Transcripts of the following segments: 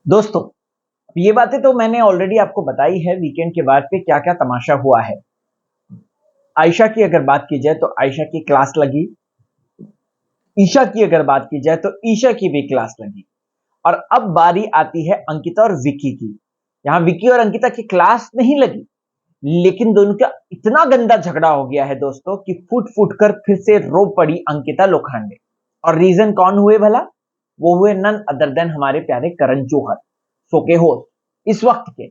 दोस्तों, ये बातें तो मैंने ऑलरेडी आपको बताई है वीकेंड के बाद पे क्या-क्या तमाशा हुआ है। आयशा की अगर बात की जाए तो आयशा की क्लास लगी, ईशा की अगर बात की जाए तो ईशा की भी क्लास लगी और अब बारी आती है अंकिता और विक्की की। यहाँ विक्की और अंकिता की क्लास नहीं लगी, लेकिन दोनों का इतना गंदा झगड़ा हो गया है दोस्तों कि फूट-फूट कर फिर से रो पड़ी अंकिता लोखंडे। और रीजन कौन हुए भला? वो हुए नन अदर देन हमारे प्यारे करण जौहर, शो के होस्ट इस वक्त के।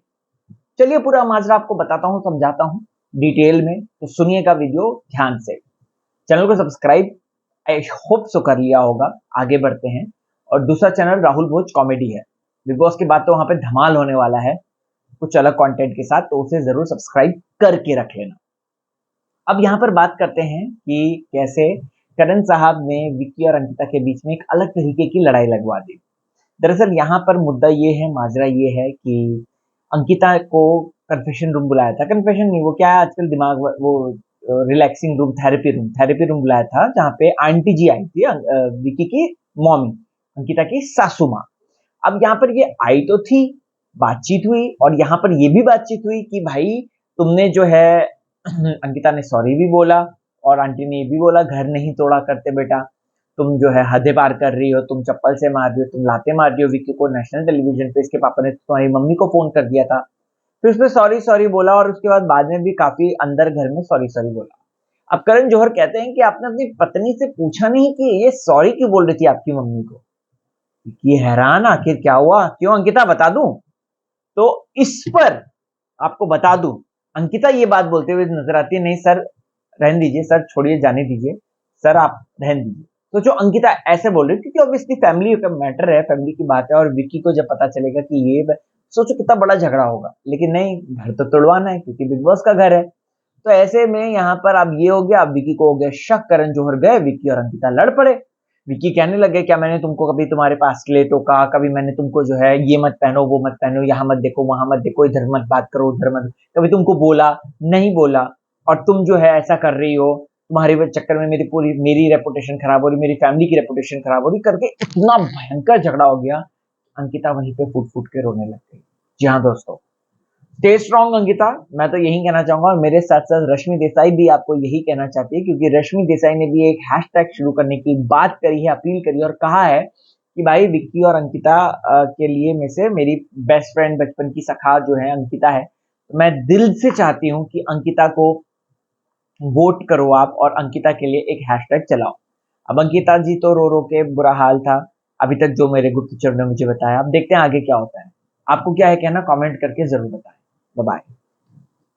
चलिए पूरा माजरा आपको बताता हूँ, समझाता हूँ डिटेल में, तो सुनिएगा वीडियो ध्यान से। चैनल को सब्सक्राइब आई होप सो कर लिया होगा। आगे बढ़ते हैं। और दूसरा चैनल राहुल भोज कॉमेडी है, बिग बॉस के बाद तो वहां पे धमाल होने वाला है कुछ अलग कंटेंट के साथ, तो उसे जरूर सब्सक्राइब करके रख लेना। अब यहाँ पर बात करते हैं कि कैसे करण साहब ने विक्की और अंकिता के बीच में एक अलग तरीके की लड़ाई लगवा दी। दरअसल यहाँ पर मुद्दा ये है, माजरा ये है कि अंकिता को कन्फेशन रूम बुलाया था। कन्फेशन नहीं, वो क्या है आजकल दिमाग वो रिलैक्सिंग रूम, थेरेपी रूम बुलाया था, जहाँ पे आंटी जी आई थी, विकी की मॉमी, अंकिता की सासू माँ। अब यहाँ पर ये आई तो थी, बातचीत हुई और यहाँ पर ये भी बातचीत हुई कि भाई तुमने जो है अंकिता ने सॉरी भी बोला और आंटी ने ये भी बोला घर नहीं तोड़ा करते बेटा, तुम जो है हदें पार कर रही हो, तुम चप्पल से मार रही हो, तुम लाते मार रही हो विक्की को नेशनल टेलीविजन पे। इसके पापा ने तुम्हारी मम्मी को फोन कर दिया था। फिर उसमें सॉरी सॉरी बोला और उसके बाद में भी काफी अंदर घर में सॉरी सॉरी बोला। अब करण जौहर कहते हैं कि आपने अपनी पत्नी से पूछा नहीं कि ये सॉरी क्यों बोल रही थी आपकी मम्मी को। ये हैरान, आखिर क्या हुआ, क्यों अंकिता बता दूं? तो इस पर आपको बता दूं, अंकिता ये बात बोलते हुए नजर आती है, नहीं सर रहने दीजिए, सर छोड़िए, जाने दीजिए, सर आप रहने दीजिए। तो जो अंकिता ऐसे बोल रही है क्योंकि ऑब्वियसली फैमिली का मैटर है, फैमिली की बात है, और विक्की को जब पता चलेगा कि ये सोचो कितना बड़ा झगड़ा होगा, लेकिन नहीं, घर तो तोड़वाना है क्योंकि बिग बॉस का घर है। तो ऐसे में यहाँ पर अब ये हो गया, अब विक्की को हो गया शक, करण जौहर गए, विक्की और अंकिता लड़ पड़े। विक्की कहने लगे क्या मैंने तुमको कभी तुम्हारे पास ले टोका, कभी मैंने तुमको जो है ये मत पहनो वो मत पहनो, यहाँ मत देखो वहां मत देखो, इधर मत बात करो उधर मत, कभी तुमको बोला नहीं बोला, और तुम जो है ऐसा कर रही हो, तुम्हारे चक्कर में मेरी रेपुटेशन खराब हो रही, मेरी फैमिली की रेपुटेशन खराब हो रही करके इतना भयंकर झगड़ा हो गया। अंकिता वहीं पे फूट फूट के रोने लग गई। जी हाँ दोस्तों, स्टे स्ट्रॉन्ग अंकिता, मैं तो यही कहना चाहूंगा, और मेरे साथ साथ रश्मि देसाई भी आपको यही कहना चाहती है, क्योंकि रश्मि देसाई ने भी एक हैशटैग शुरू करने की बात करी है, अपील करी और कहा है कि भाई विक्की और अंकिता के लिए में से मेरी बेस्ट फ्रेंड, बचपन की सखा जो है अंकिता है, तो मैं दिल से चाहती हूँ कि अंकिता को वोट करो आप और अंकिता के लिए एक हैशटैग चलाओ। अब अंकिता जी तो रो रो के बुरा हाल था अभी तक, जो मेरे गुप्तचर ने मुझे बताया। अब देखते हैं आगे क्या होता है। आपको क्या है कहना, कमेंट करके जरूर बताएं। Bye bye.